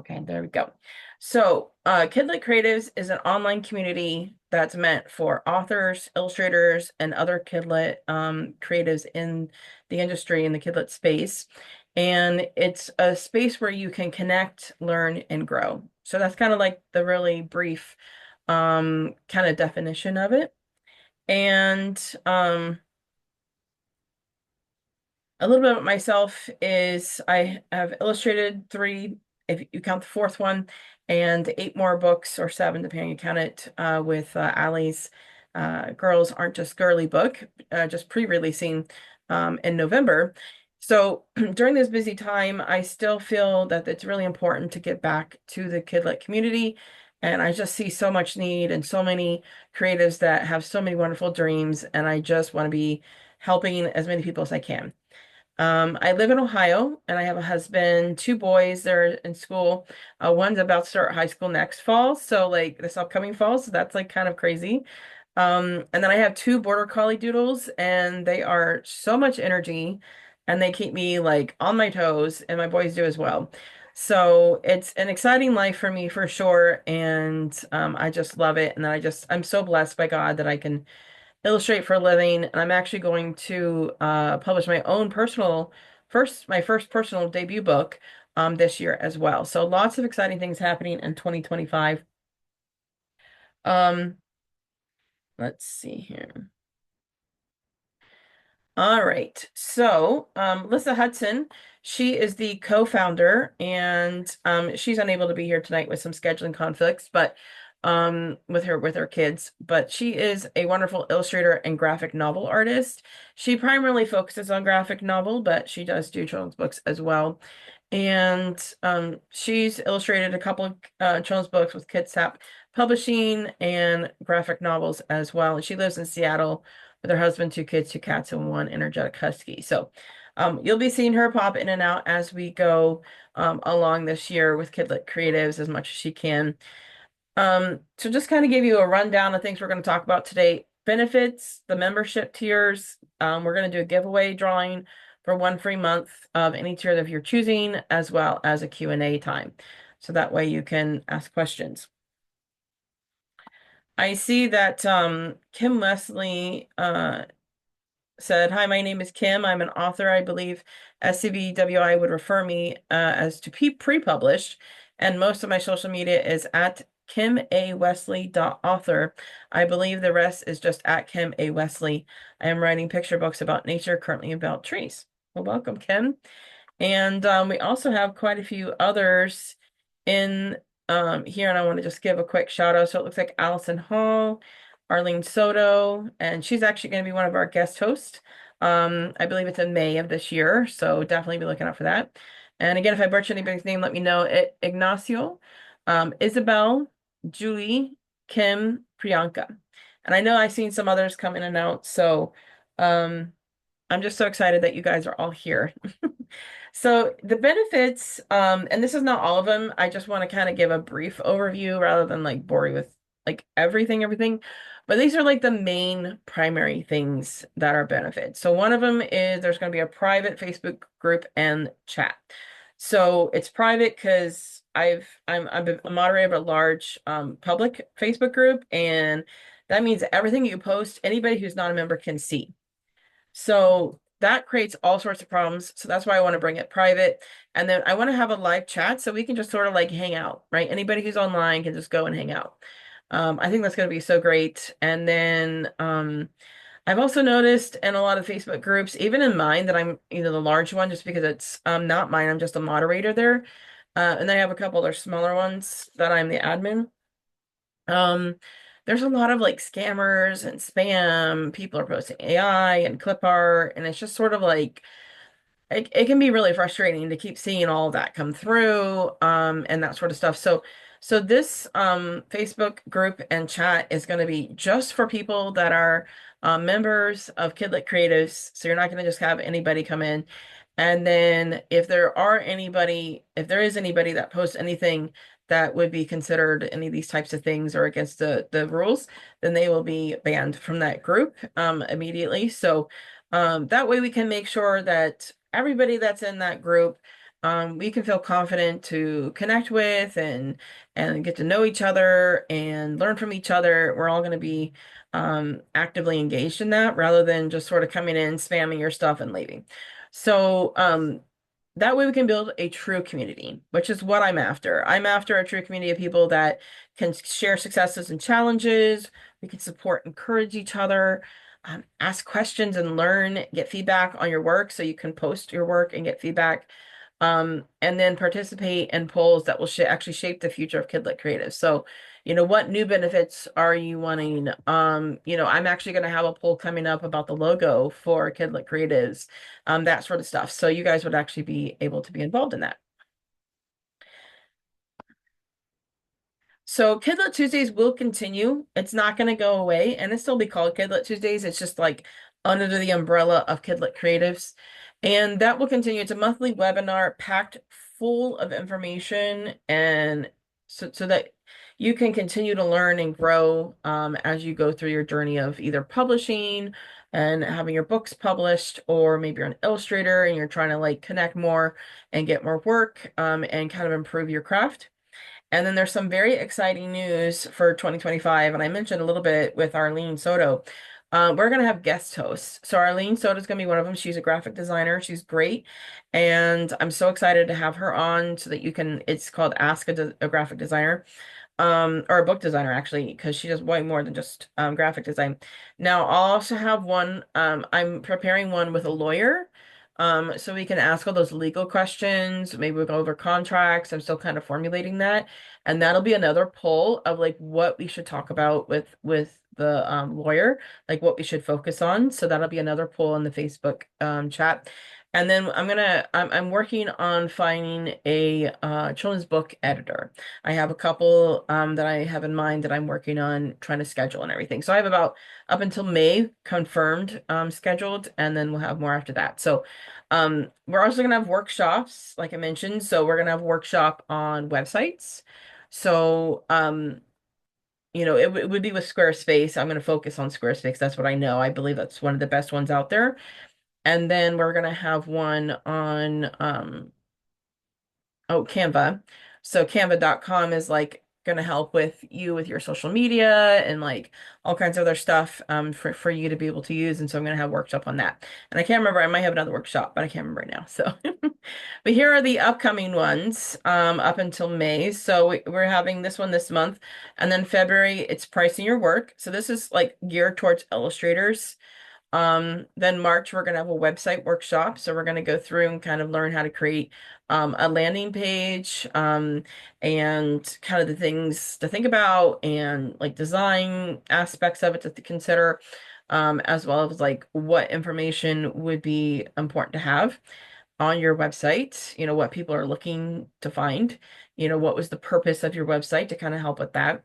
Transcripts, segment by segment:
Okay, there we go. So, Kidlit Creatives is an online community that's meant for authors, illustrators, and other Kidlit creatives in the industry in the Kidlit space. And it's a space where you can connect, learn, and grow. So that's kind of like the really brief kind of definition of it. And a little bit about myself is I have illustrated three, if you count the fourth one, and eight more books, or seven, depending you count it, with Allie's Girls Aren't Just Girly book, just pre-releasing in November. So during this busy time, I still feel that it's really important to get back to the Kidlit community. And I just see so much need and so many creatives that have so many wonderful dreams. And I just want to be helping as many people as I can. I live in Ohio and I have a husband, two boys. They're in school. One's about to start high school next fall. So like this upcoming fall. So that's like kind of crazy. And then I have two border collie doodles and they are so much energy and they keep me like on my toes and my boys do as well. So it's an exciting life for me for sure. And I just love it. And I'm so blessed by God that I can illustrate for a living, and I'm actually going to publish my first personal debut book this year as well. So lots of exciting things happening in 2025. Um, let's see here. All right. So, Lissa Hudson, she is the co-founder, and she's unable to be here tonight with some scheduling conflicts, but with her kids. But she is a wonderful illustrator and graphic novel artist. She primarily focuses on graphic novel, but she does do children's books as well. And she's illustrated a couple of children's books with Kitsap Publishing and graphic novels as well. And she lives in Seattle with her husband, two kids, two cats, and one energetic husky. So you'll be seeing her pop in and out as we go along this year with Kidlit Creatives as much as she can. So just kind of give you a rundown of things we're going to talk about today. Benefits, the membership tiers. We're going to do a giveaway drawing for one free month of any tier that you're choosing, as well as a Q&A time. So that way you can ask questions. I see that Kim Wesley said, "Hi, my name is Kim. I'm an author. I believe SCBWI would refer me as to pre-published, and most of my social media is at kimawesley.author. I believe the rest is just at Kim A. Wesley. I am writing picture books about nature, currently about trees." Well, welcome, Kim. And we also have quite a few others in here, and I want to just give a quick shout out. So it looks like Allison Hall, Arlene Soto, and she's actually going to be one of our guest hosts. I believe it's in May of this year, so definitely be looking out for that. And again, if I butcher anybody's name, let me know. Ignacio, Isabel, Julie, Kim, Priyanka. And I know I've seen some others come in and out, so I'm just so excited that you guys are all here. So the benefits, and this is not all of them. I just want to kind of give a brief overview rather than like bore you with like everything. But these are like the main primary things that are benefits. So one of them is there's going to be a private Facebook group and chat. So it's private because I'm a moderator of a large public Facebook group, and that means everything you post, anybody who's not a member can see. So that creates all sorts of problems. So that's why I want to bring it private. And then I want to have a live chat so we can just sort of like hang out, right? Anybody who's online can just go and hang out. I think that's going to be so great. And then I've also noticed in a lot of Facebook groups, even in mine, that I'm the large one just because it's not mine. I'm just a moderator there. And then I have a couple other smaller ones that I'm the admin. There's a lot of like scammers and spam. People are posting AI and clip art, and it's just sort of like it can be really frustrating to keep seeing all of that come through, and that sort of stuff. So this Facebook group and chat is going to be just for people that are members of Kidlit Creatives. So you're not going to just have anybody come in. And then if there is anybody that posts anything that would be considered any of these types of things or against the rules, then they will be banned from that group immediately. So that way we can make sure that everybody that's in that group we can feel confident to connect with and get to know each other and learn from each other. We're all going to be actively engaged in that rather than just sort of coming in, spamming your stuff and leaving. So that way we can build a true community, which is what I'm after. I'm after a true community of people that can share successes and challenges. We can support, encourage each other, ask questions and learn, get feedback on your work so you can post your work and get feedback. And then participate in polls that will actually shape the future of Kidlit Creatives. So, what new benefits are you wanting? I'm actually going to have a poll coming up about the logo for Kidlit Creatives, that sort of stuff. So you guys would actually be able to be involved in that. So Kidlit Tuesdays will continue. It's not going to go away, and it'll still be called Kidlit Tuesdays. It's just like under the umbrella of Kidlit Creatives. And that will continue. It's a monthly webinar packed full of information and so that you can continue to learn and grow as you go through your journey of either publishing and having your books published, or maybe you're an illustrator and you're trying to like connect more and get more work and kind of improve your craft. And then there's some very exciting news for 2025, and I mentioned a little bit with Arlene Soto. We're going to have guest hosts. So Arlene Soto is going to be one of them. She's a graphic designer. She's great. And I'm so excited to have her on so that it's called Ask a Graphic Designer, or a book designer actually, because she does way more than just graphic design. Now, I'll also have one, I'm preparing one with a lawyer. So we can ask all those legal questions. Maybe we'll go over contracts. I'm still kind of formulating that. And that'll be another poll of like what we should talk about with the lawyer, like what we should focus on. So that'll be another poll in the Facebook chat. And then I'm working on finding a children's book editor. I have a couple that I have in mind that I'm working on trying to schedule and everything. So I have about up until May confirmed scheduled, and then we'll have more after that. So we're also gonna have workshops, like I mentioned. So we're gonna have a workshop on websites. So it would be with Squarespace. I'm gonna focus on Squarespace. That's what I know. I believe that's one of the best ones out there. And then we're gonna have one on Canva. So canva.com is like going to help with you with your social media and like all kinds of other stuff for you to be able to use. And so I'm going to have a workshop on that. And I can't remember, I might have another workshop, but I can't remember right now. So, but here are the upcoming ones up until May. So we're having this one this month. And then February, it's pricing your work. So this is like geared towards illustrators. Then March, we're going to have a website workshop. So we're going to go through and kind of learn how to create a landing page and kind of the things to think about and like design aspects of it to consider, as well as like what information would be important to have on your website, what people are looking to find, what was the purpose of your website to kind of help with that.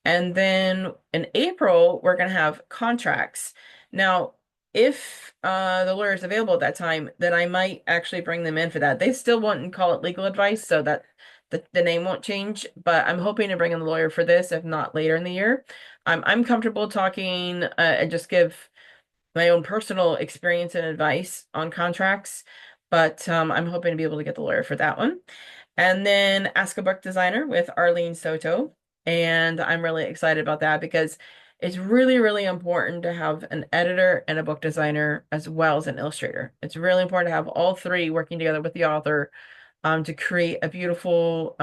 And then in April, we're going to have contracts. Now, if the lawyer is available at that time, then I might actually bring them in for that. They still won't call it legal advice, so that the name won't change, but I'm hoping to bring in the lawyer for this, if not later in the year. I'm comfortable talking and just give my own personal experience and advice on contracts, but I'm hoping to be able to get the lawyer for that one. And then Ask a Book Designer with Arlene Soto. And I'm really excited about that because it's really, really important to have an editor and a book designer as well as an illustrator. It's really important to have all three working together with the author to create a beautiful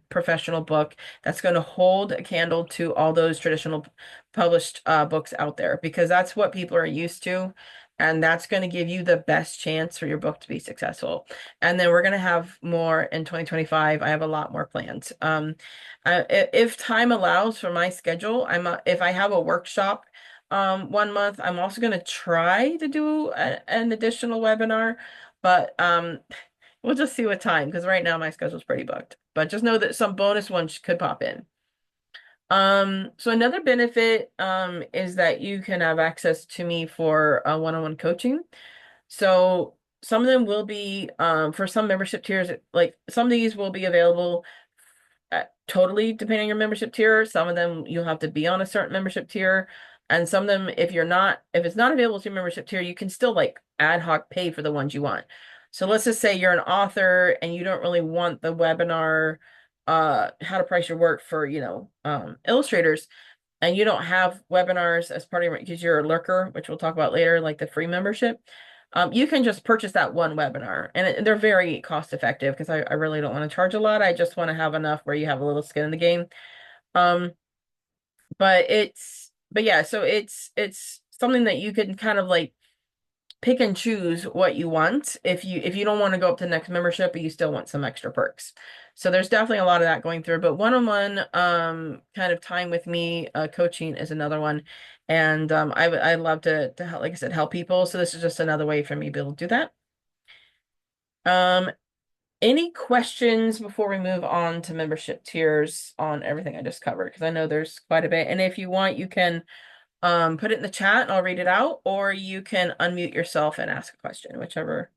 professional book that's going to hold a candle to all those traditional published books out there, because that's what people are used to. And that's going to give you the best chance for your book to be successful. And then we're going to have more in 2025. I have a lot more plans. If time allows for my schedule, if I have a workshop one month, I'm also going to try to do an additional webinar, but we'll just see what time, because right now my schedule's pretty booked. But just know that some bonus ones could pop in. So another benefit is that you can have access to me for one-on-one coaching. So some of them will be for some membership tiers, like some of these will be available totally depending on your membership tier. Some of them you'll have to be on a certain membership tier. And some of them, if it's not available to your membership tier, you can still like ad hoc pay for the ones you want. So let's just say you're an author and you don't really want the webinar, how to price your work for, illustrators, and you don't have webinars as part of your, because you're a lurker, which we'll talk about later, like the free membership. You can just purchase that one webinar, and they're very cost effective because I really don't want to charge a lot. I just want to have enough where you have a little skin in the game. Um, but yeah, so it's something that you can kind of like pick and choose what you want if you don't want to go up to the next membership, but you still want some extra perks. So there's definitely a lot of that going through, but one-on-one kind of time with me, coaching is another one. And I love to help, like I said, help people. So this is just another way for me to be able to do that. Um, any questions before we move on to membership tiers on everything I just covered? Because I know there's quite a bit. And if you want, you can put it in the chat and I'll read it out, or you can unmute yourself and ask a question, whichever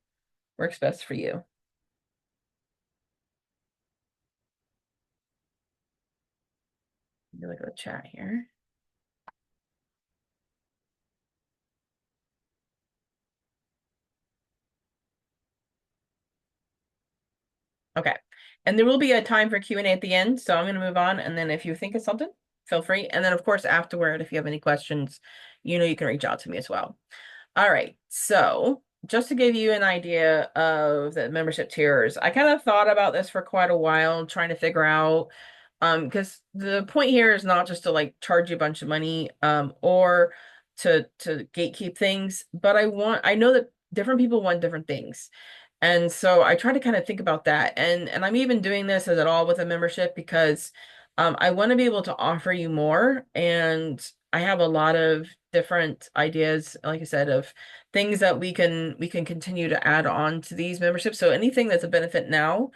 works best for you. Look at the chat here. Okay. And there will be a time for Q&A at the end, so I'm going to move on. And then if you think of something, feel free. And then, of course, afterward, if you have any questions, you can reach out to me as well. All right. So just to give you an idea of the membership tiers, I kind of thought about this for quite a while, trying to figure out, because the point here is not just to like charge you a bunch of money, or to gatekeep things, but I know that different people want different things. And so I try to kind of think about that. And I'm even doing this as at all with a membership because I want to be able to offer you more. And I have a lot of different ideas, like I said, of things that we can continue to add on to these memberships. So anything that's a benefit now,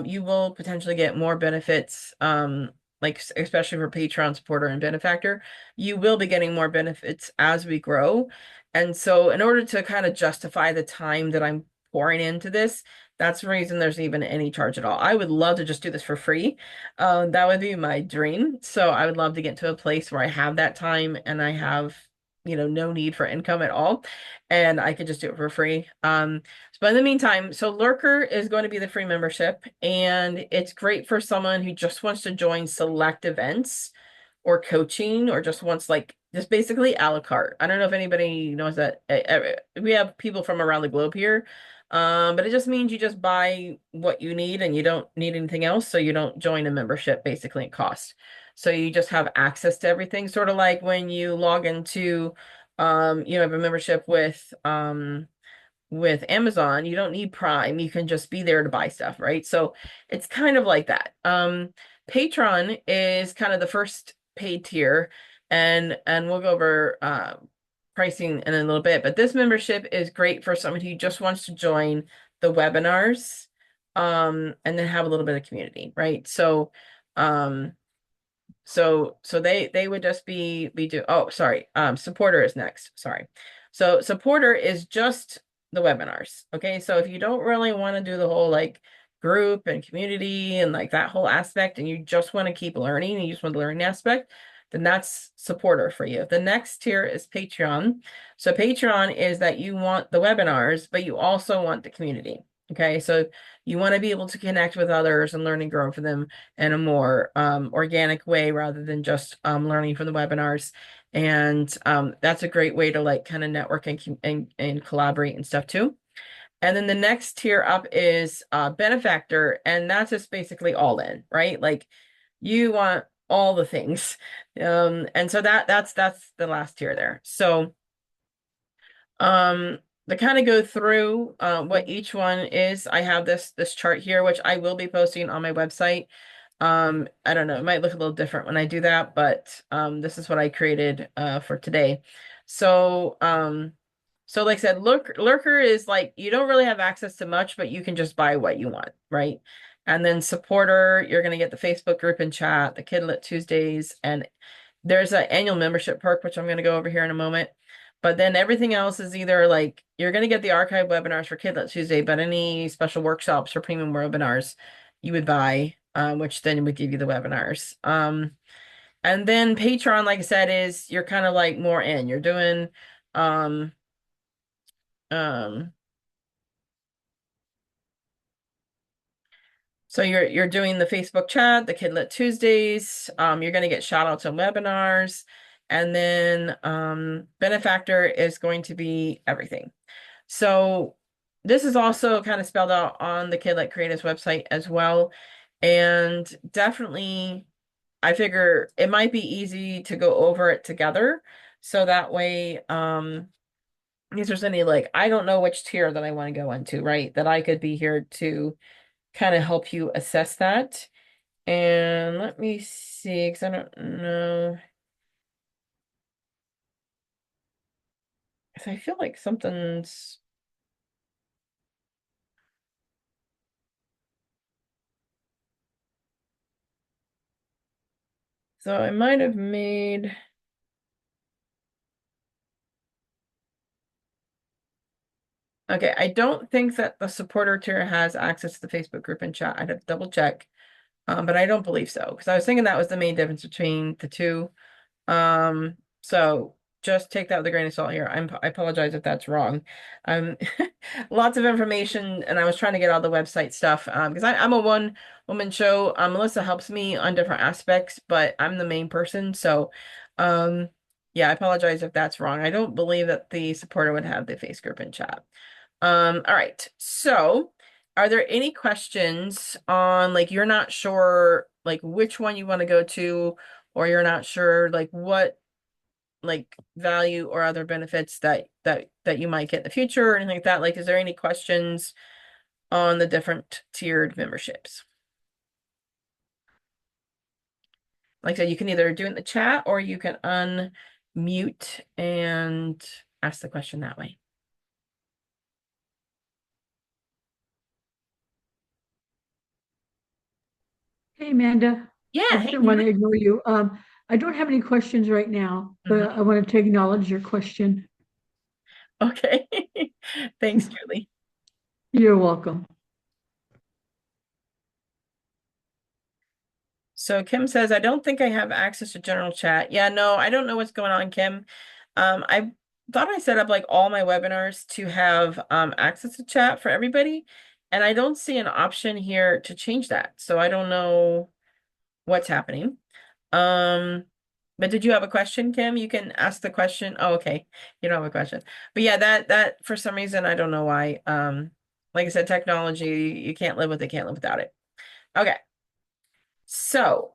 you will potentially get more benefits, like especially for Patreon supporter and benefactor, you will be getting more benefits as we grow. And so in order to kind of justify the time that I'm pouring into this, that's the reason there's even any charge at all. I would love to just do this for free. That would be my dream. So I would love to get to a place where I have that time and I have, no need for income at all, and I could just do it for free. But in the meantime, so Lurker is going to be the free membership, and it's great for someone who just wants to join select events or coaching or just wants like just basically a la carte. I don't know if anybody knows that we have people from around the globe here. But it just means you just buy what you need and you don't need anything else. So you don't join a membership basically at cost. So you just have access to everything, sort of like when you log into, you have a membership with Amazon, you don't need Prime. You can just be there to buy stuff, right? So it's kind of like that. Patreon is kind of the first paid tier, and we'll go over pricing in a little bit, but this membership is great for someone who just wants to join the webinars, and then have a little bit of community, right? Um, so they would just be do oh sorry, supporter is next. Sorry. So supporter is just the webinars. Okay. So if you don't really want to do the whole like group and community and like that whole aspect and you just want to keep learning and you just want the learning aspect, then that's supporter for you. The next tier is Patreon. So Patreon is that you want the webinars, but you also want the community. Okay. So you want to be able to connect with others and learn and grow for them in a more organic way rather than just learning from the webinars. And that's a great way to like kind of network and collaborate and stuff too. And then the next tier up is benefactor, and that's just basically all in, right? Like you want all the things. And so that's the last tier there. So to kind of go through what each one is, I have this chart here, which I will be posting on my website. I don't know, it might look a little different when I do that, but this is what I created for today. So so like I said, Lurker is like you don't really have access to much, but you can just buy what you want, right? And then supporter, you're gonna get the Facebook group and chat, the Kidlit Tuesdays, and there's an annual membership perk, which I'm gonna go over here in a moment. But then everything else is either like you're going to get the archive webinars for Kidlit Tuesday, but any special workshops or premium webinars you would buy, which then would give you the webinars. And then Patreon, like I said, is you're kind of like more in. You're doing um, um, So you're doing the Facebook chat, the Kidlit Tuesdays. You're going to get shout outs on webinars, and then benefactor is going to be everything. So this is also kind of spelled out on the Kidlit Creatives website as well. And definitely, I figure it might be easy to go over it together. So that way, if there's any like, I don't know which tier that I want to go into, right? That I could be here to kind of help you assess that. And let me see, because I don't know. Because I feel like something's, so I might have made, okay, I don't think that the supporter tier has access to the Facebook group and chat. I'd have to double check. But I don't believe so, because I was thinking that was the main difference between the two. So just take that with a grain of salt here. I apologize if that's wrong. Um, lots of information, and I was trying to get all the website stuff because I'm a one-woman show. Melissa helps me on different aspects, but I'm the main person. So, yeah, I apologize if that's wrong. I don't believe that the supporter would have the face group and chat. All right. So, are there any questions on like you're not sure like which one you want to go to, or you're not sure like what like value or other benefits that you might get in the future or anything like that? Like, is there any questions on the different tiered memberships? Like I said, you can either do it in the chat or you can unmute and ask the question that way. Hey, Amanda. I Yeah, hey, didn't want Julie. to ignore you. I don't have any questions right now, but Mhm. I wanted to acknowledge your question. Okay. Thanks, Julie. You're welcome. So Kim says, I don't think I have access to general chat. Yeah, no, I don't know what's going on, Kim. I thought I set up like all my webinars to have access to chat for everybody, and I don't see an option here to change that. So I don't know what's happening. Um, but did you have a question, Kim? You can ask the question. Oh, okay. You don't have a question. But yeah, that for some reason, I don't know why. Like I said, technology, you can't live with it, can't live without it. Okay. So,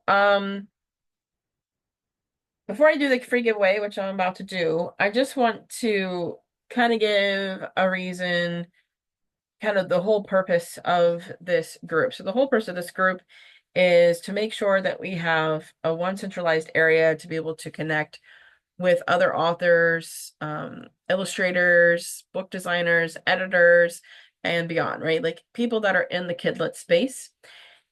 before I do the free giveaway, which I'm about to do, I just want to kind of give a reason, kind of the whole purpose of this group. So the whole purpose of this group is to make sure that we have a one centralized area to be able to connect with other authors, illustrators, book designers, editors, and beyond, right? Like people that are in the Kidlit space.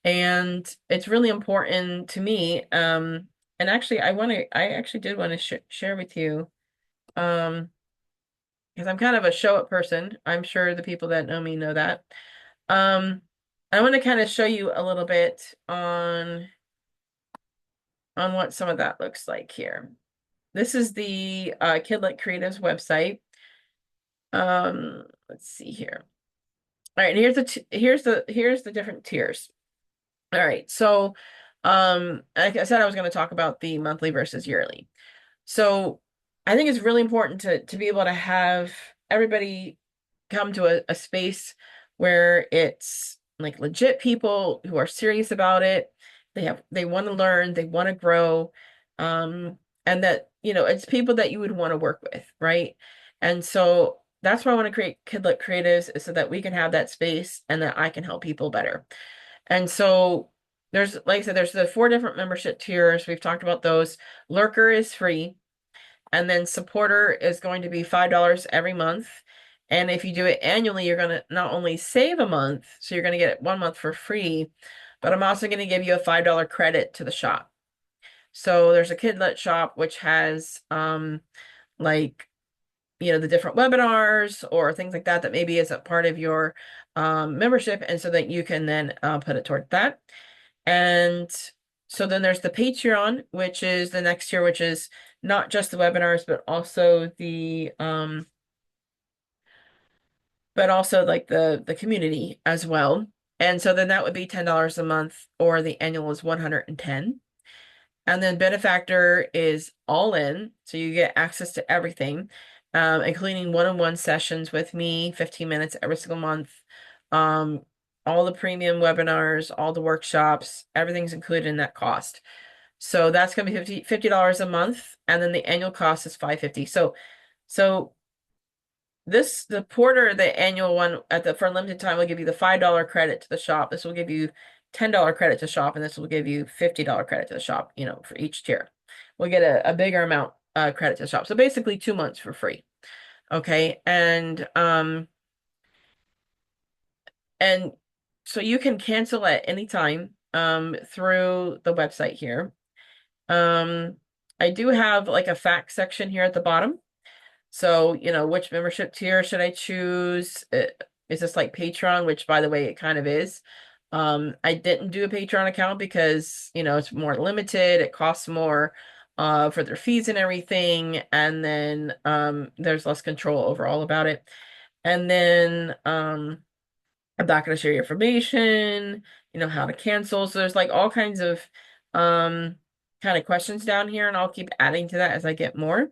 And it's really important to me. And actually, I actually did want to share with you, um, because I'm kind of a show up person. I'm sure the people that know me know that. Um, I want to kind of show you a little bit on what some of that looks like here. This is the Kidlit Creatives website. Let's see here. All right, here's the different tiers. All right, so like I said, I was going to talk about the monthly versus yearly. So I think it's really important to be able to have everybody come to a space where it's like legit people who are serious about it. They want to learn, they want to grow, and that, it's people that you would want to work with, right? And so that's why I want to create Kidlit Creatives is so that we can have that space and that I can help people better. And so there's, like I said, there's the 4 different membership tiers. We've talked about those. Lurker is free. And then supporter is going to be $5 every month. And if you do it annually, you're going to not only save a month, so you're going to get it 1 month for free, but I'm also going to give you a $5 credit to the shop. So there's a Kidlit shop, which has like, the different webinars or things like that, that maybe is a part of your membership. And so that you can then put it toward that. And so then there's the Patreon, which is the next tier, which is not just the webinars, but also like the community as well. And so then that would be $10 a month, or the annual is 110. And then benefactor is all in, so you get access to everything, including one-on-one sessions with me, 15 minutes every single month. Um, all the premium webinars, all the workshops, everything's included in that cost. So that's gonna be $50 a month, and then the annual cost is $550. So the Porter, the annual one for a limited time will give you the $5 credit to the shop. This will give you $10 credit to shop, and this will give you $50 credit to the shop, for each tier. We'll get a bigger amount credit to the shop. So basically 2 months for free. Okay. And so you can cancel at any time through the website here. I do have like a fact section here at the bottom. So, which membership tier should I choose? Is this like Patreon, which by the way, it kind of is. I didn't do a Patreon account because, it's more limited. It costs more for their fees and everything. And then there's less control overall about it. And then I'm not going to share your information, how to cancel. So there's like all kinds of um kind of questions down here, and I'll keep adding to that as I get more.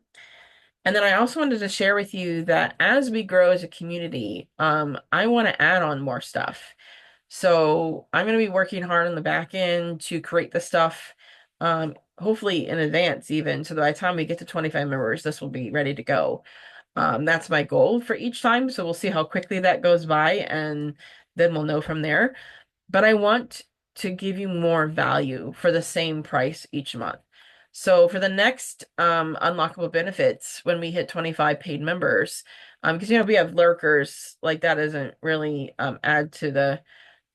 And then I also wanted to share with you that as we grow as a community, I want to add on more stuff. So I'm going to be working hard on the back end to create the stuff, hopefully in advance even, so that by the time we get to 25 members, this will be ready to go. That's my goal for each time. So we'll see how quickly that goes by, and then we'll know from there. But I want to give you more value for the same price each month. So for the next unlockable benefits, when we hit 25 paid members, because we have lurkers, like that doesn't really add to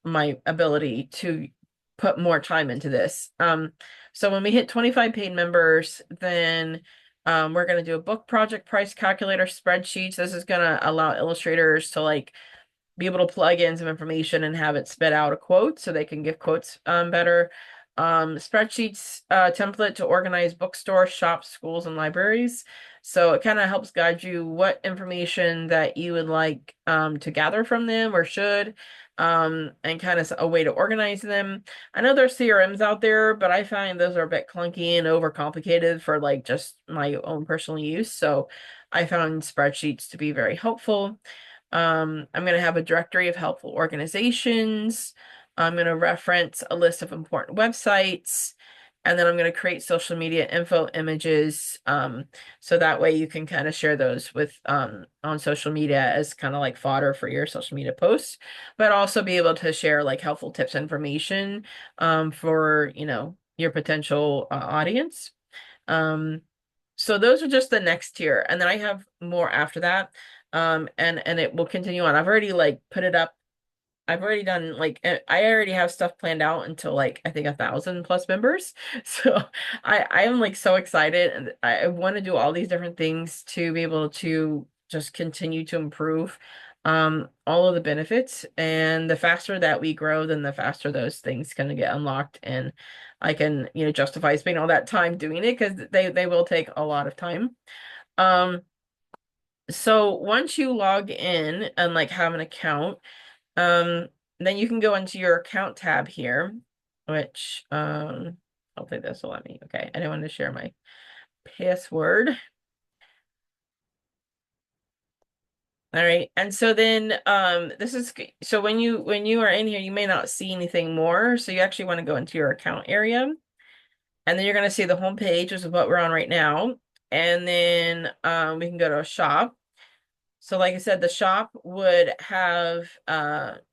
my ability to put more time into this. So when we hit 25 paid members, then we're going to do a book project price calculator spreadsheets. This is going to allow illustrators to like be able to plug in some information and have it spit out a quote so they can give quotes better. Spreadsheets template to organize bookstores, shops, schools, and libraries. So it kind of helps guide you what information that you would like to gather from them or should, and kind of a way to organize them. I know there's CRMs out there, but I find those are a bit clunky and overcomplicated for like just my own personal use. So I found spreadsheets to be very helpful. I'm going to have a directory of helpful organizations. I'm going to reference a list of important websites, and then I'm going to create social media info images, so that way you can kind of share those with on social media as kind of like fodder for your social media posts, but also be able to share like helpful tips and information for your potential audience. So those are just the next tier, and then I have more after that. And it will continue on. I've already like put it up. I've already done like I already have stuff planned out until like I think 1,000+ members. So I am like so excited, and I want to do all these different things to be able to just continue to improve all of the benefits. And the faster that we grow, then the faster those things can get unlocked, and I can justify spending all that time doing it, because they will take a lot of time. So once you log in and like have an account, then you can go into your account tab here, which hopefully this will let me. Okay, I didn't want to share my password. All right, and so then this is so when you are in here, you may not see anything more. So you actually want to go into your account area, and then you're going to see the home page, which is what we're on right now. And then we can go to a shop. So like I said, the shop would have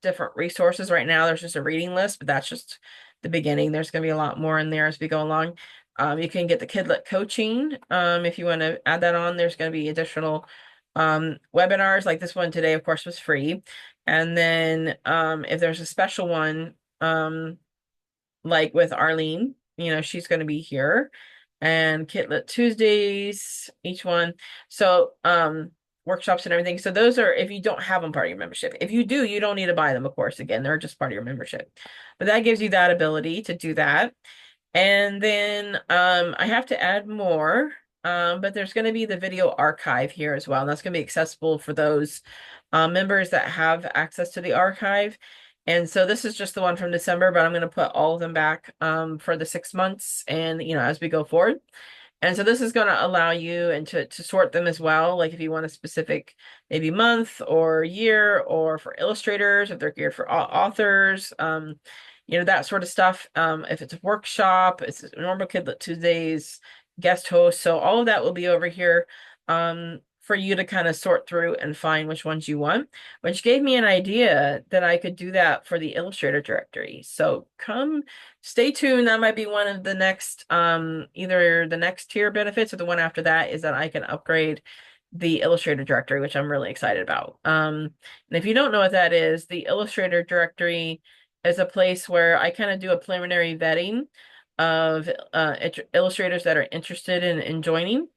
different resources. Right now, there's just a reading list, but that's just the beginning. There's going to be a lot more in there as we go along. You can get the Kidlit coaching. If you want to add that on, there's going to be additional webinars. Like this one today, of course, was free. And then if there's a special one, like with Arlene, she's going to be here. And Kidlit Tuesdays, each one. So workshops and everything. So those are, if you don't have them, part of your membership. If you do, you don't need to buy them, of course. Again, they're just part of your membership. But that gives you that ability to do that. And then I have to add more, but there's going to be the video archive here as well. And that's going to be accessible for those members that have access to the archive. And so this is just the one from December, but I'm going to put all of them back for the 6 months and, as we go forward. And so this is going to allow you and to sort them as well. Like if you want a specific maybe month or year, or for illustrators, if they're geared for authors, that sort of stuff. If it's a workshop, it's a normal Kidlit Tuesdays, guest host. So all of that will be over here for you to kind of sort through and find which ones you want, which gave me an idea that I could do that for the Illustrator directory. So stay tuned. That might be one of the next, either the next tier benefits or the one after that, is that I can upgrade the Illustrator directory, which I'm really excited about. And if you don't know what that is, the Illustrator directory is a place where I kind of do a preliminary vetting of illustrators that are interested in joining.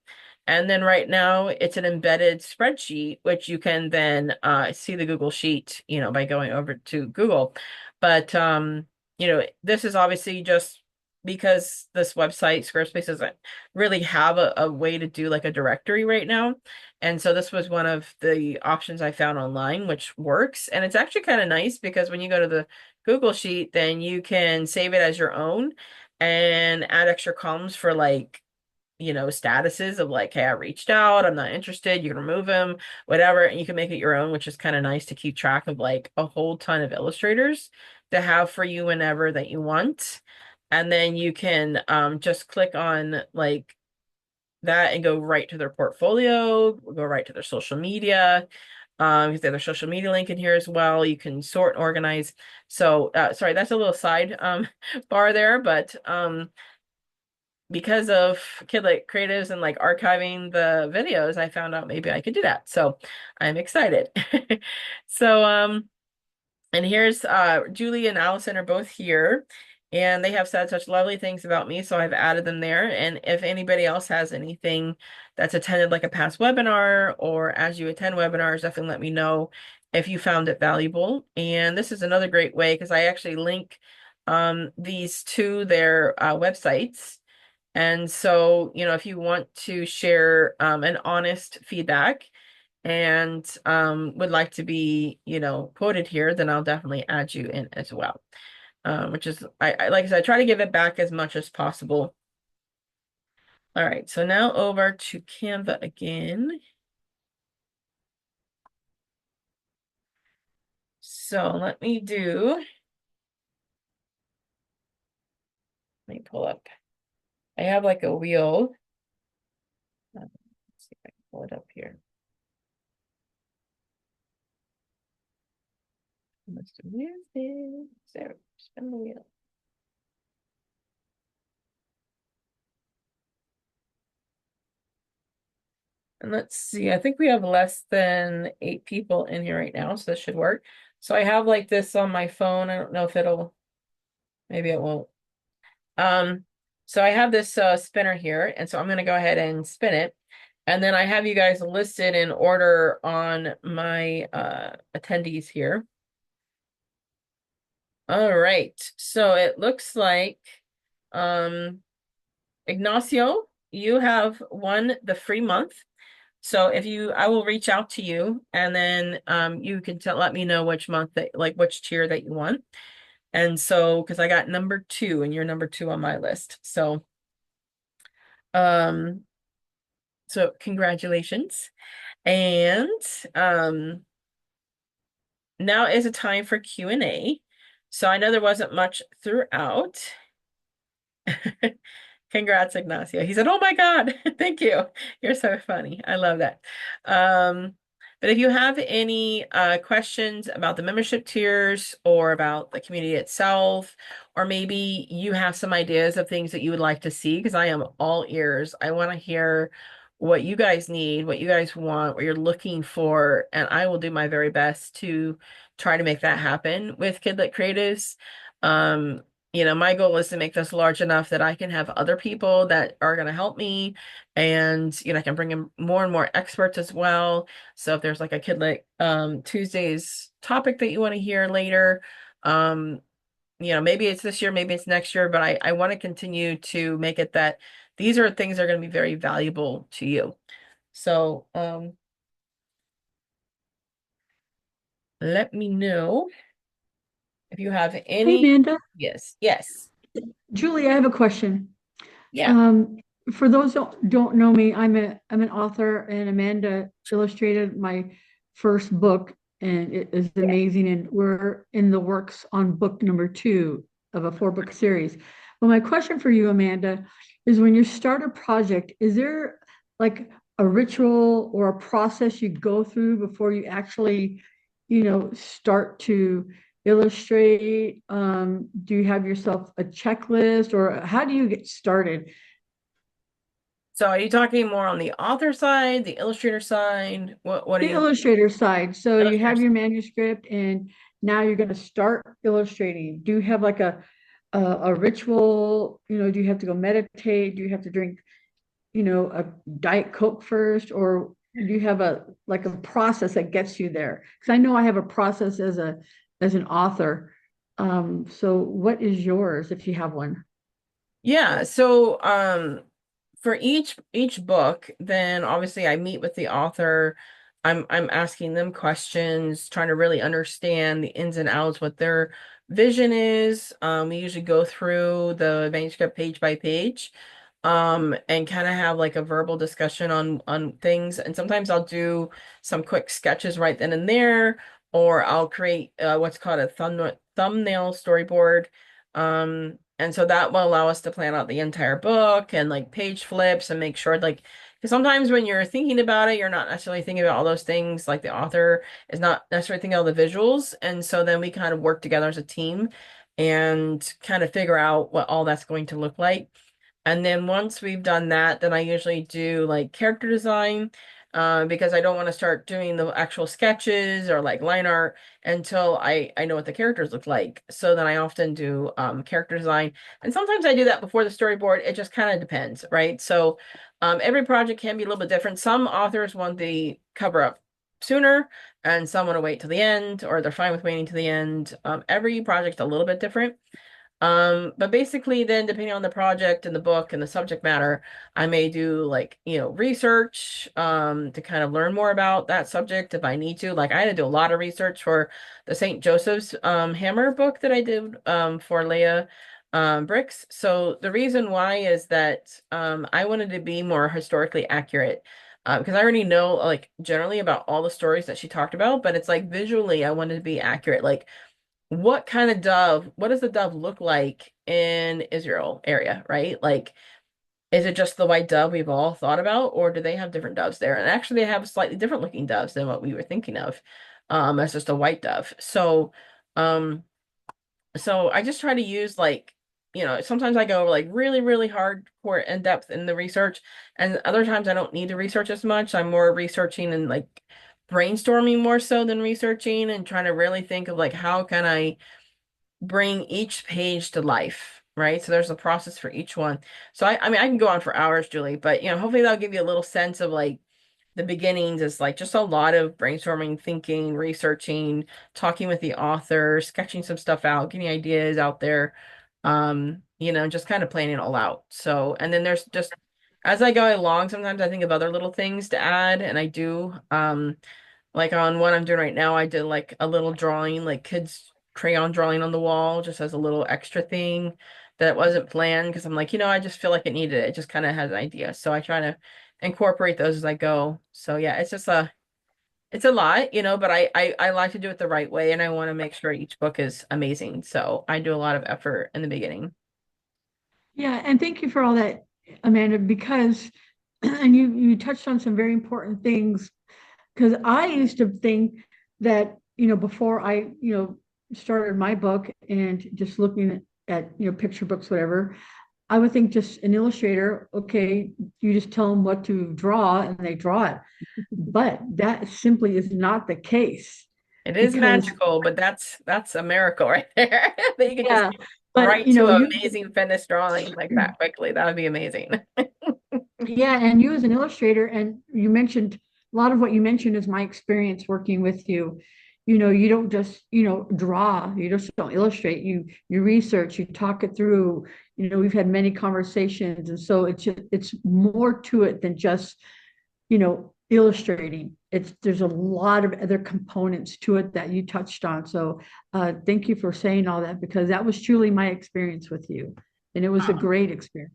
And then right now it's an embedded spreadsheet, which you can then see the Google Sheet, by going over to Google. But this is obviously just because this website, Squarespace, doesn't really have a way to do like a directory right now. And so this was one of the options I found online, which works. And it's actually kind of nice because when you go to the Google Sheet, then you can save it as your own and add extra columns for like, statuses of like, hey, I reached out, I'm not interested, you can remove them, whatever, and you can make it your own, which is kind of nice to keep track of like a whole ton of illustrators to have for you whenever that you want. And then you can just click on like that and go right to their portfolio, go right to their social media. Because they have their social media link in here as well. You can sort and organize. So sorry, that's a little side bar there, but because of Kidlit Creatives and like archiving the videos, I found out maybe I could do that. So I'm excited. So and here's Julie and Allison are both here, and they have said such lovely things about me, so I've added them there. And if anybody else has anything that's attended like a past webinar, or as you attend webinars, definitely let me know if you found it valuable. And this is another great way because I actually link these to their websites. And so, if you want to share an honest feedback and would like to be, quoted here, then I'll definitely add you in as well. Which is, I like I said, I try to give it back as much as possible. All right, so now over to Canva again. So let me pull up. I have like a wheel. Let's see if I can pull it up here. Must have moved it. So spin the wheel. And let's see, I think we have less than 8 people in here right now, so this should work. So I have like this on my phone. I don't know if maybe it won't. So I have this spinner here, and so I'm gonna go ahead and spin it. And then I have you guys listed in order on my attendees here. All right, so it looks like Ignacio, you have won the free month. So I will reach out to you, and then you can let me know which month which tier that you want. And so, because I got number 2 and you're number 2 on my list. Um, so congratulations. And now is a time for Q&A. So I know there wasn't much throughout. Congrats, Ignacio. He said, "Oh my God, thank you. You're so funny. I love that." But if you have any questions about the membership tiers or about the community itself, or maybe you have some ideas of things that you would like to see, because I am all ears. I want to hear what you guys need, what you guys want, what you're looking for, and I will do my very best to try to make that happen with Kidlit Creatives. Um, my goal is to make this large enough that I can have other people that are going to help me, and I can bring in more and more experts as well. So if there's like a Kidlit Tuesdays topic that you want to hear later, maybe it's this year, maybe it's next year, but I want to continue to make it that these are things that are going to be very valuable to you. So let me know If you have Hey, any, Amanda. yes, yes, Julie, I have a question. yeah, Um, for those who don't know me, I'm an author, and Amanda illustrated my first book, and it is amazing. And we're in the works on book number two of a four-book series. But my question for you, Amanda, is when you start a project, is there like a ritual or a process you go through before you actually, start to illustrate? Do you have yourself a checklist, or how do you get started? So are you talking more on the author side, the illustrator side? What are The you illustrator side. So you have illustrators? your manuscript and now you're going to start illustrating. Do you have like a ritual? Do you have to go meditate? Do you have to drink, a Diet Coke first, or do you have a like a process that gets you there? Because I know I have a process as an author. So what is yours if you have one? Yeah, so for each book, then obviously I meet with the author. I'm asking them questions, trying to really understand the ins and outs, what their vision is. We usually go through the manuscript page by page, and kind of have like a verbal discussion on things. And sometimes I'll do some quick sketches right then and there, or I'll create what's called a thumbnail storyboard. And so that will allow us to plan out the entire book and like page flips and make sure like because sometimes when you're thinking about it, you're not necessarily thinking about all those things. Like the author is not necessarily thinking of all the visuals. And so then we kind of work together as a team and kind of figure out what all that's going to look like. And then once we've done that, then I usually do like character design, because I don't want to start doing the actual sketches or like line art until I know what the characters look like. So then I often do character design. And sometimes I do that before the storyboard. It just kind of depends, right? So every project can be a little bit different. Some authors want the cover up sooner, and some want to wait till the end, or they're fine with waiting to the end. Every project's a little bit different. But basically then depending on the project and the book and the subject matter, I may do like, research to kind of learn more about that subject if I need to. Like I had to do a lot of research for the St. Joseph's Hammer book that I did for Leah Bricks. So the reason why is that I wanted to be more historically accurate. Because I already know like generally about all the stories that she talked about, but it's like visually I wanted to be accurate. Like what does the dove look like in Israel area, right? Like, is it just the white dove we've all thought about, or do they have different doves there? And actually, they have slightly different looking doves than what we were thinking of, as just a white dove. Um, so I just try to use like, sometimes I go like really, really hardcore in depth in the research, and other times I don't need to research as much. I'm more researching and like brainstorming more so than researching and trying to really think of like how can I bring each page to life, right? So there's a process for each one. So I mean, I can go on for hours, Julie, but hopefully that'll give you a little sense of like the beginnings is like just a lot of brainstorming, thinking, researching, talking with the author, sketching some stuff out, getting ideas out there, just kind of planning it all out. So, and then there's just as I go along, sometimes I think of other little things to add, and I do. Like on what I'm doing right now, I did like a little drawing, like kids crayon drawing on the wall, just as a little extra thing that wasn't planned because I'm like, I just feel like it needed it. It just kind of has an idea. So I try to incorporate those as I go. So yeah, it's a lot, but I like to do it the right way and I want to make sure each book is amazing. So I do a lot of effort in the beginning. Yeah, and thank you for all that, Amanda, because and you touched on some very important things. Because I used to think that, before I, started my book and just looking at, picture books, whatever, I would think just an illustrator, okay, you just tell them what to draw and they draw it. But that simply is not the case It is because, magical, but that's a miracle right there. That you could just yeah, but, write to an amazing finished drawing like that quickly. That would be amazing. yeah, and you as an illustrator, and you mentioned a lot of what you mentioned is my experience working with you. You don't just, draw, you just don't illustrate, you research, you talk it through. We've had many conversations, and so it's more to it than just, illustrating. There's a lot of other components to it that you touched on. So thank you for saying all that, because that was truly my experience with you. And it was a Oh, great experience.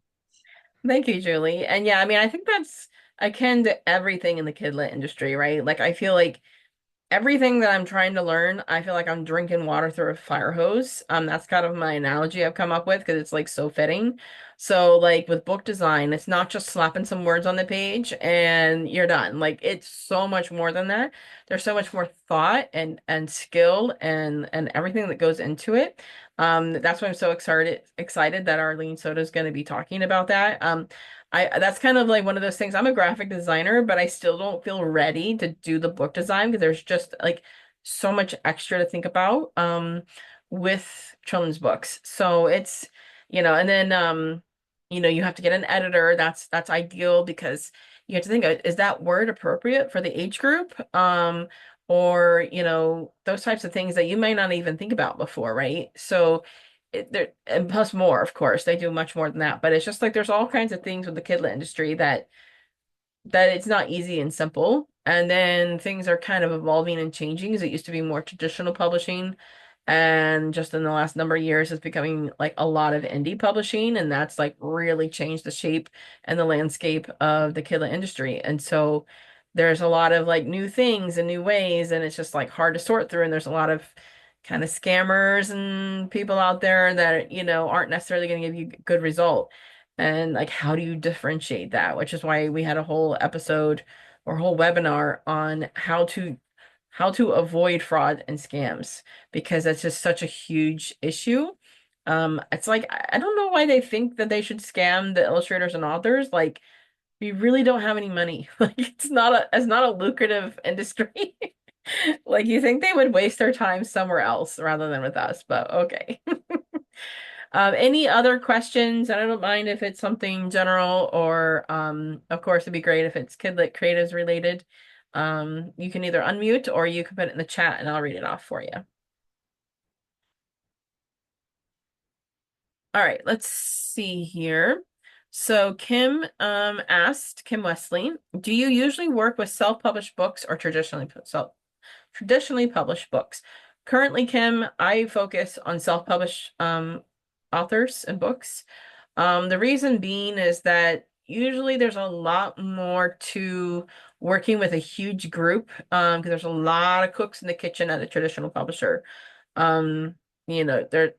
thank you, Julie. And yeah, I mean, I think that's akin to everything in the kidlit industry, right? Like, I feel like everything that I'm trying to learn, I feel like I'm drinking water through a fire hose. That's kind of my analogy I've come up with because it's like so fitting. So like with book design, it's not just slapping some words on the page and you're done. Like it's so much more than that. There's so much more thought and skill and everything that goes into it. That's why I'm so excited that Arlene Soto is going to be talking about that. That's kind of like one of those things. I'm a graphic designer, but I still don't feel ready to do the book design because there's just like so much extra to think about with children's books. So it's, and then you have to get an editor. That's ideal because you have to think, is that word appropriate for the age group? Or, those types of things that you might not even think about before, right? So there and plus more, of course, they do much more than that. But it's just like there's all kinds of things with the kidlit industry that it's not easy and simple. And then things are kind of evolving and changing because it used to be more traditional publishing. And just in the last number of years, it's becoming like a lot of indie publishing. And that's like really changed the shape and the landscape of the kidlit industry. And so there's a lot of like new things and new ways, and it's just like hard to sort through. And there's a lot of kind of scammers and people out there that, aren't necessarily going to give you a good result. And like, how do you differentiate that? Which is why we had a whole episode or whole webinar on how to avoid fraud and scams because that's just such a huge issue. It's like I don't know why they think that they should scam the illustrators and authors. Like, we really don't have any money. Like, it's not a lucrative industry. Like, you think they would waste their time somewhere else rather than with us, but okay. Any other questions? I don't mind if it's something general or, of course, it'd be great if it's Kidlit Creatives related. You can either unmute or you can put it in the chat and I'll read it off for you. All right, let's see here. So Kim Wesley, do you usually work with self-published books or traditionally published books? Currently, Kim, I focus on self-published authors and books. The reason being is that usually there's a lot more to working with a huge group, because there's a lot of cooks in the kitchen at a traditional publisher. There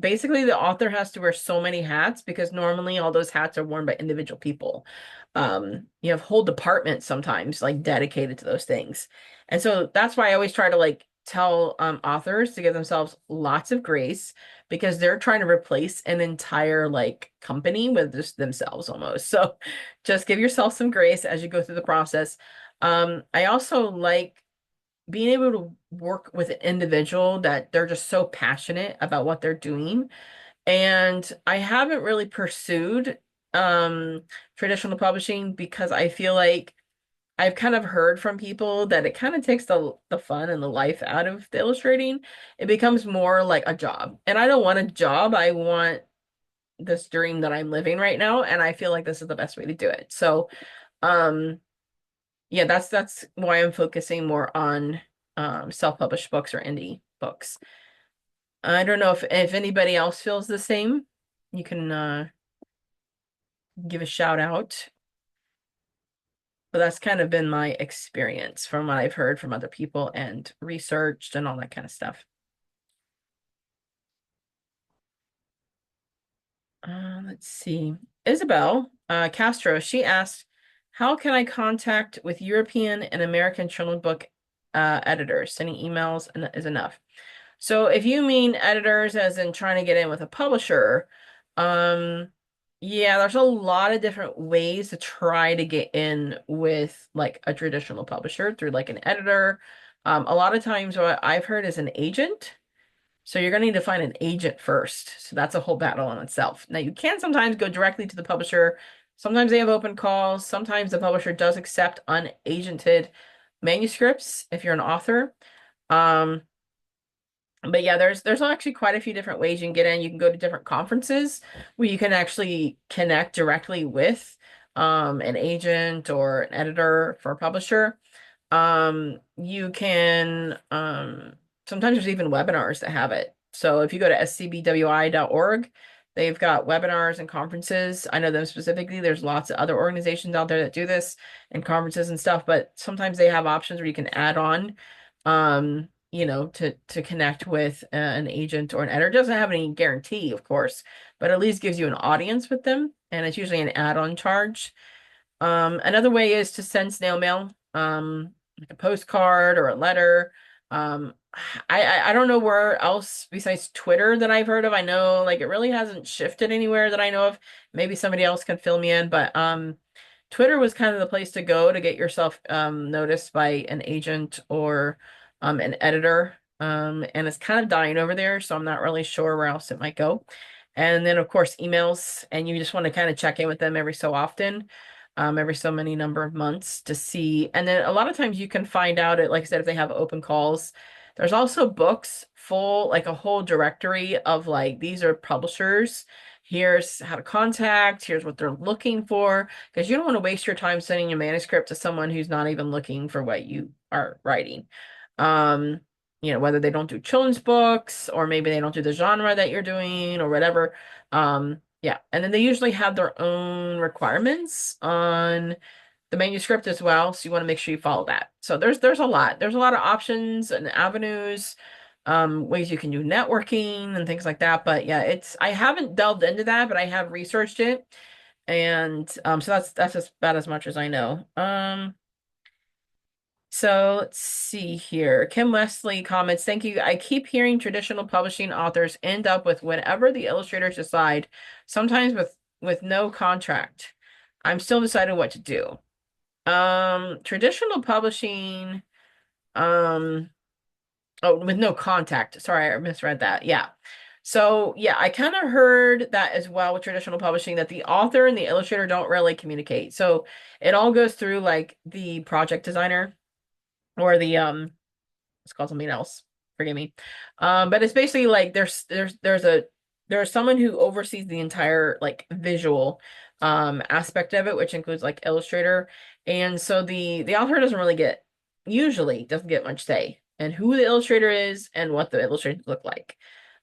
basically the author has to wear so many hats because normally all those hats are worn by individual people. You have whole departments sometimes like dedicated to those things. And so that's why I always try to like tell authors to give themselves lots of grace because they're trying to replace an entire like company with just themselves almost. So just give yourself some grace as you go through the process. I also like being able to work with an individual that they're just so passionate about what they're doing. And I haven't really pursued um traditional publishing because I feel like I've kind of heard from people that it kind of takes the fun and the life out of the illustrating. It becomes more like a job. And I don't want a job. I want this dream that I'm living right now, and I feel like this is the best way to do it. So, um yeah, that's why I'm focusing more on self-published books or indie books. I don't know if anybody else feels the same. You can give a shout out. But that's kind of been my experience from what I've heard from other people and researched and all that kind of stuff. Let's see. Isabel Castro, she asked, how can I contact with European and American children book editors? Sending emails is enough. So if you mean editors as in trying to get in with a publisher, um, yeah, there's a lot of different ways to try to get in with like a traditional publisher through like an editor. A lot of times what I've heard is an agent. So you're going to need to find an agent first. So that's a whole battle in itself. Now you can sometimes go directly to the publisher. Sometimes they have open calls. Sometimes the publisher does accept unagented manuscripts if you're an author. Um, but yeah, there's actually quite a few different ways you can get in. You can go to different conferences where you can actually connect directly with an agent or an editor for a publisher, you can, sometimes there's even webinars that have it. So if you go to scbwi.org, they've got webinars and conferences. I know them specifically. There's lots of other organizations out there that do this and conferences and stuff, but sometimes they have options where you can add on, to connect with an agent or an editor. It doesn't have any guarantee, of course, but at least gives you an audience with them, and it's usually an add-on charge. Another way is to send snail mail, like a postcard or a letter. Um, I don't know where else besides Twitter that I've heard of. I know like it really hasn't shifted anywhere that I know of. Maybe somebody else can fill me in, but Twitter was kind of the place to go to get yourself noticed by an agent or an editor. And it's kind of dying over there, so I'm not really sure where else it might go. And then of course emails, and you just want to kind of check in with them every so often, every so many number of months to see. And then a lot of times you can find out it, like I said, if they have open calls. There's also books full, like a whole directory of like these are publishers. Here's how to contact, here's what they're looking for, because you don't want to waste your time sending a manuscript to someone who's not even looking for what you are writing. Um, whether they don't do children's books or maybe they don't do the genre that you're doing or whatever. Yeah, and then they usually have their own requirements on the manuscript as well, so you want to make sure you follow that. So there's a lot. There's a lot of options and avenues, ways you can do networking and things like that. But yeah, I haven't delved into that, but I have researched it. And so that's just about as much as I know. So let's see here. Kim Wesley comments, thank you. I keep hearing traditional publishing authors end up with whatever the illustrators decide, sometimes with no contract. I'm still deciding what to do. Traditional publishing, oh, with no contact. Sorry, I misread that. Yeah. So yeah, I kind of heard that as well with traditional publishing, that the author and the illustrator don't really communicate. So it all goes through like the project designer or the it's called something else. Forgive me. But it's basically like there's someone who oversees the entire like visual aspect of it, which includes like Illustrator. And so the author usually doesn't get much say in who the illustrator is and what the illustrations look like.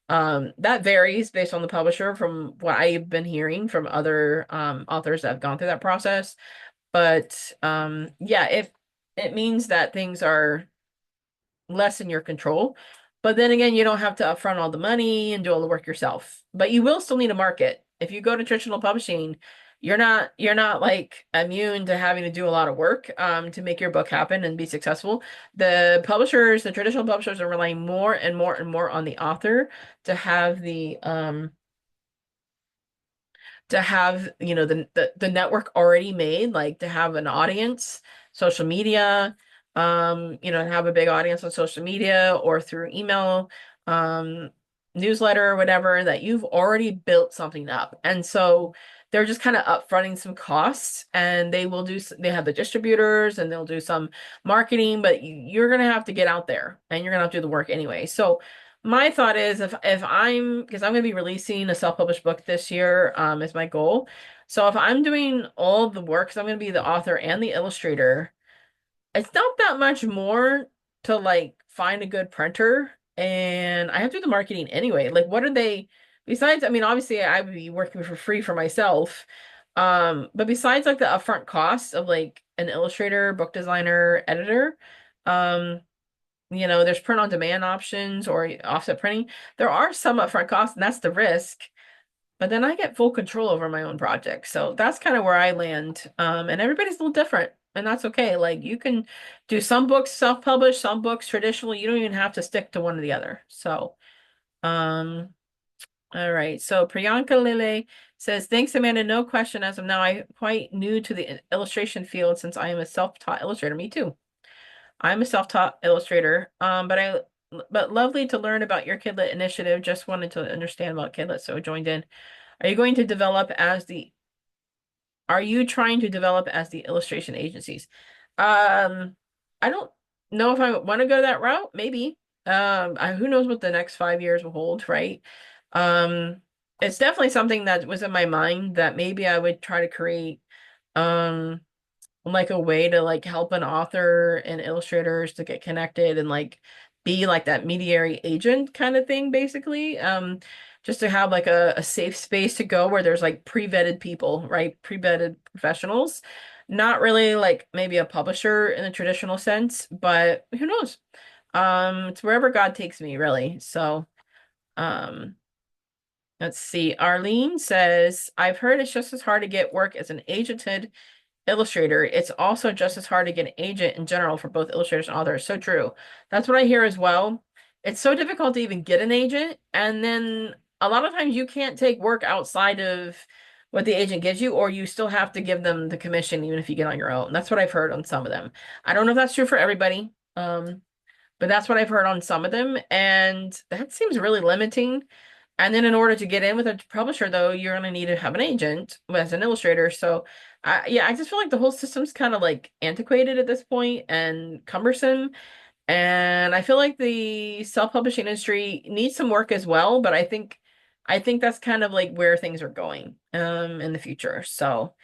That varies based on the publisher from what I've been hearing from other authors that have gone through that process. But yeah, if it means that things are less in your control. But then again, you don't have to upfront all the money and do all the work yourself. But you will still need a market. If you go to traditional publishing, you're not like immune to having to do a lot of work to make your book happen and be successful. The traditional publishers are relying more and more and more on the author to have the network already made, like to have an audience, social media, have a big audience on social media or through email, um, newsletter or whatever, that you've already built something up. And so they're just kind of upfronting some costs, and they have the distributors and they'll do some marketing, but you're going to have to get out there and you're going to have to do the work anyway. So my thought is if because I'm going to be releasing a self-published book this year, is my goal. So if I'm doing all the work, because I'm going to be the author and the illustrator, it's not that much more to like find a good printer, and I have to do the marketing anyway. Like what are they besides, I mean, obviously I would be working for free for myself. But besides like the upfront costs of like an illustrator, book designer, editor, um, there's print on demand options or offset printing. There are some upfront costs, and that's the risk. But then I get full control over my own project. So that's kind of where I land. And everybody's a little different, and that's okay. Like you can do some books self-published, some books traditional. You don't even have to stick to one or the other. So, um, all right. So Priyanka Lele says, thanks, Amanda. No question. As of now, I'm quite new to the illustration field since I am a self-taught illustrator. Me too. I'm a self-taught illustrator, but lovely to learn about your Kidlit initiative. Just wanted to understand about Kidlit, so joined in. Are you going to develop as the are you trying to develop as the illustration agencies? I don't know if I want to go that route. Maybe. Who knows what the next 5 years will hold, right? Um, it's definitely something that was in my mind that maybe I would try to create like a way to like help an author and illustrators to get connected and like be like that mediary agent kind of thing, basically. Just to have like a safe space to go where there's like pre-vetted people, right? Pre-vetted professionals. Not really like maybe a publisher in a traditional sense, but who knows? It's wherever God takes me, really. So, um, let's see. Arlene says, I've heard it's just as hard to get work as an agented illustrator. It's also just as hard to get an agent in general for both illustrators and authors. So true. That's what I hear as well. It's so difficult to even get an agent, and then a lot of times you can't take work outside of what the agent gives you, or you still have to give them the commission even if you get on your own. That's what I've heard on some of them. I don't know if that's true for everybody, but that's what I've heard on some of them, and that seems really limiting. And then in order to get in with a publisher, though, you're going to need to have an agent as an illustrator. So, yeah, I just feel like the whole system's kind of like antiquated at this point and cumbersome. And I feel like the self-publishing industry needs some work as well, but I think that's kind of like where things are going in the future. So,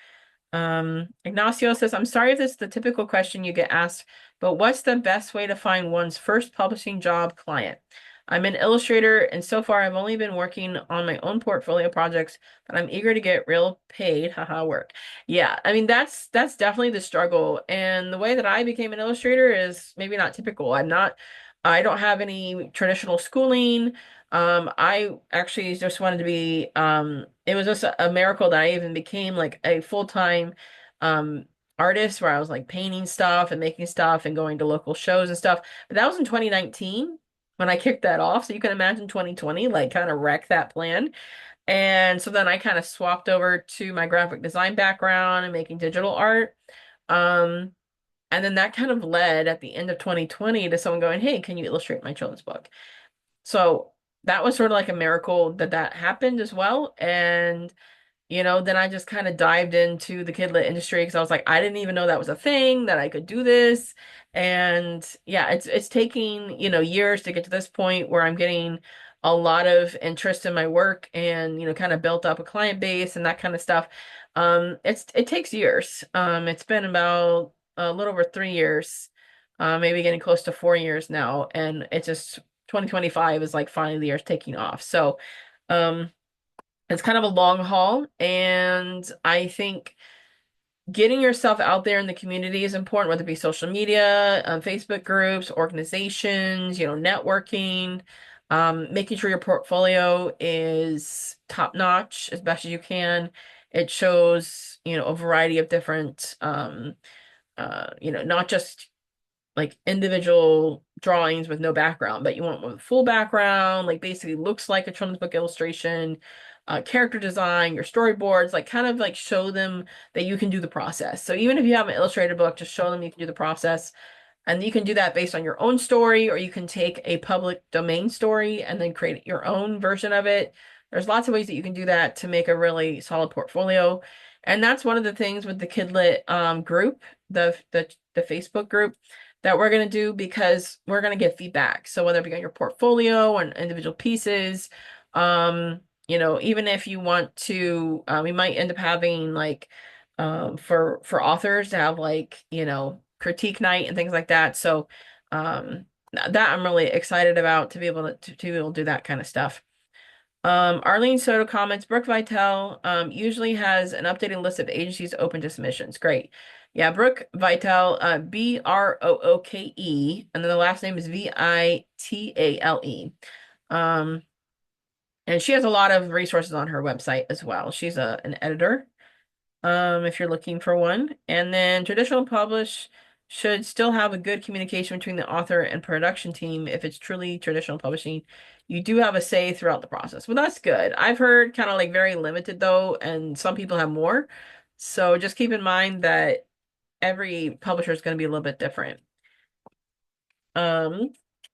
Ignacio says, I'm sorry if this is the typical question you get asked, but what's the best way to find one's first publishing job client? I'm an illustrator, and so far I've only been working on my own portfolio projects, but I'm eager to get real paid, haha, work. Yeah, I mean that's definitely the struggle. And the way that I became an illustrator is maybe not typical. I don't have any traditional schooling. I actually just wanted to be, it was just a miracle that I even became like a full-time um artist where I was like painting stuff and making stuff and going to local shows and stuff. But that was in 2019 when I kicked that off. So you can imagine 2020 like kind of wrecked that plan. And so then I kind of swapped over to my graphic design background and making digital art. Um, and then that kind of led at the end of 2020 to someone going, "Hey, can you illustrate my children's book?" So that was sort of like a miracle that that happened as well. And then I just kind of dived into the kidlit industry because I was like, I didn't even know that was a thing, that I could do this. And yeah, it's taking, years to get to this point where I'm getting a lot of interest in my work and, kind of built up a client base and that kind of stuff. It takes years. It's been about a little over 3 years, maybe getting close to 4 years now. And it just 2025 is like finally the year's taking off. So, um, it's kind of a long haul, and I think getting yourself out there in the community is important, whether it be social media, Facebook groups, organizations, networking, making sure your portfolio is top notch as best as you can. It shows, a variety of different, not just like individual drawings with no background, but you want one with full background, like basically looks like a children's book illustration, character design, your storyboards, like kind of like show them that you can do the process. So even if you have an illustrated book, just show them you can do the process. And you can do that based on your own story, or you can take a public domain story and then create your own version of it. There's lots of ways that you can do that to make a really solid portfolio. And that's one of the things with the Kidlit group, the Facebook group that we're going to do, because we're going to get feedback. So whether it be on your portfolio or individual pieces, even if you want to, we might end up having like for authors to have like, critique night and things like that. So that I'm really excited about, to be able to be able to do that kind of stuff. Arlene Soto comments, Brooke Vitale usually has an updated list of agencies open to submissions. Great. Yeah, Brooke Vitale, Brooke, and then the last name is Vitale. Um, and she has a lot of resources on her website as well. She's an editor, if you're looking for one. And then traditional publish should still have a good communication between the author and production team. If it's truly traditional publishing, you do have a say throughout the process. Well, that's good. I've heard kind of like very limited though, and some people have more. So just keep in mind that every publisher is going to be a little bit different. Um,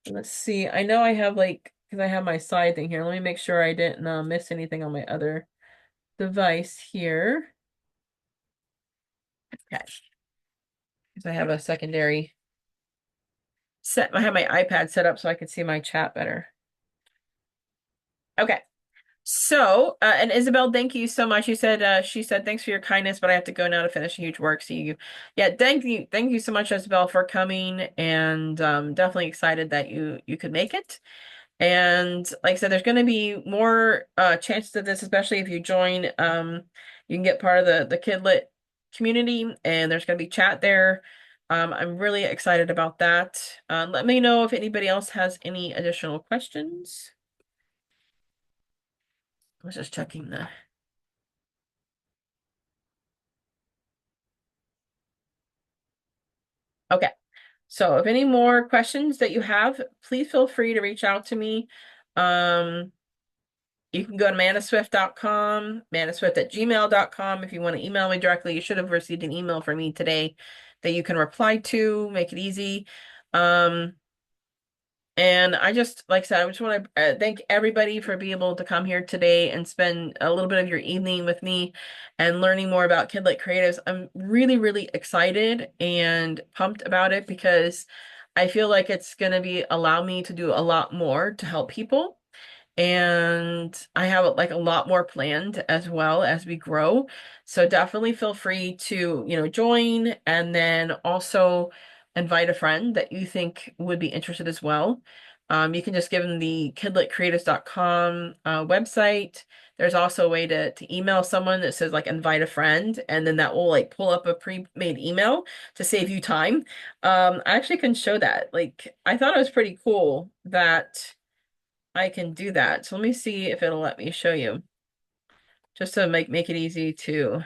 let's see. I know I have like, because I have my side thing here. Let me make sure I didn't miss anything on my other device here. Okay. Because I have a secondary I have my iPad set up so I can see my chat better. Okay. And Isabel, thank you so much. You said, she said, thanks for your kindness, but I have to go now to finish a huge work. See you. Yeah, thank you so much, Isabel, for coming, and definitely excited that you could make it. And like I said, there's going to be more chances of this, especially if you join. You can get part of the Kidlit community, and there's going to be chat there. I'm really excited about that. Let me know if anybody else has any additional questions. I was just checking the. Okay. So if any more questions that you have, please feel free to reach out to me. Um, you can go to mandahswift.com, mandahswift@gmail.com. If you want to email me directly, you should have received an email from me today that you can reply to, make it easy. Um, and I just, like I said, I just want to thank everybody for being able to come here today and spend a little bit of your evening with me and learning more about Kidlit Creatives. I'm really, really excited and pumped about it because I feel like it's going to be allow me to do a lot more to help people. And I have like a lot more planned as well as we grow. So definitely feel free to, join, and then also invite a friend that you think would be interested as well. You can just give them the kidlitcreatives.com website. There's also a way to email someone that says like invite a friend, and then that will like pull up a pre-made email to save you time. I actually can show that. Like I thought it was pretty cool that I can do that. So let me see if it'll let me show you. Just to make it easy to,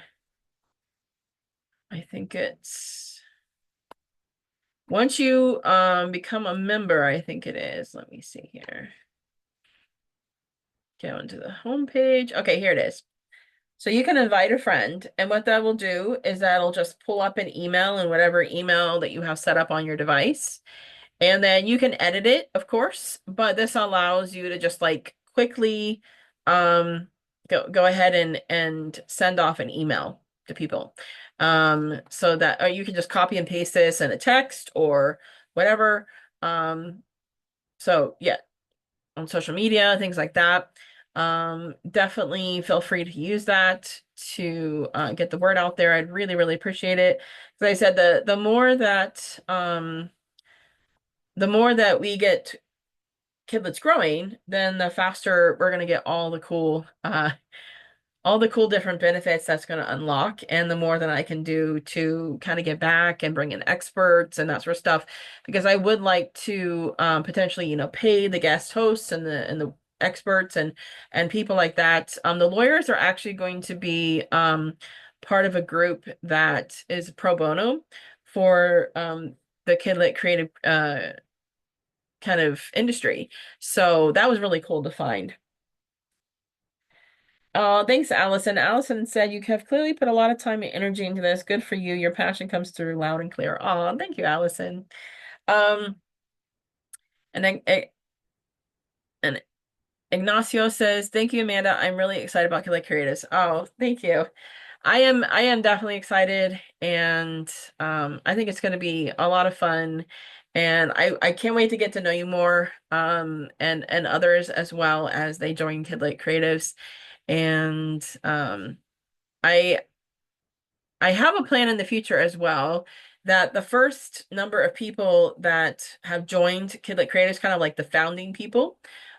I think it's once you become a member, I think it is. Let me see here. Go into the home page. Okay, here it is. So you can invite a friend, and what that will do is that'll just pull up an email and whatever email that you have set up on your device. And then you can edit it, of course, but this allows you to just like quickly um go ahead and send off an email to people. So that or you can just copy and paste this in a text or whatever. So yeah, on social media, things like that. Definitely feel free to use that to get the word out there. I'd really, really appreciate it. As I said, the more that we get Kidlets growing, then the faster we're gonna get all the cool different benefits that's gonna unlock, and the more that I can do to kind of get back and bring in experts and that sort of stuff. Because I would like to potentially, pay the guest hosts and the experts and people like that. The lawyers are actually going to be part of a group that is pro bono for the Kidlit creative kind of industry. So that was really cool to find. Oh, thanks, Allison. Allison said you have clearly put a lot of time and energy into this. Good for you. Your passion comes through loud and clear. Oh, thank you, Allison. Um, and then and Ignacio says, "Thank you, Amanda. I'm really excited about Kidlit Creatives." Oh, thank you. I am definitely excited, and I think it's going to be a lot of fun, and I can't wait to get to know you more, and others as well as they join Kidlit Creatives. And I I have a plan in the future as well, that the first number of people that have joined Kidlit Creators, kind of like the founding people,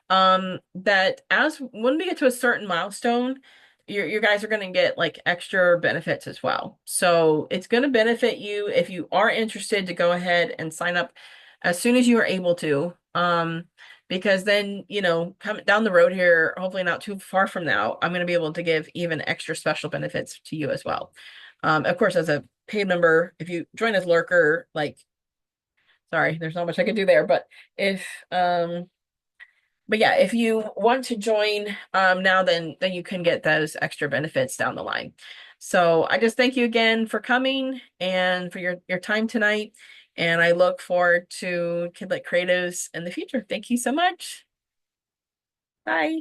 that as when we get to a certain milestone, you guys are going to get like extra benefits as well. So it's going to benefit you if you are interested to go ahead and sign up as soon as you are able to. Because then, come down the road here, hopefully not too far from now, I'm going to be able to give even extra special benefits to you as well. Of course, as a paid member, if you join as lurker, like, sorry, there's not much I can do there, but if, but yeah, if you want to join, now, then you can get those extra benefits down the line. So I just thank you again for coming and for your time tonight. And I look forward to Kidlit Creatives in the future. Thank you so much. Bye.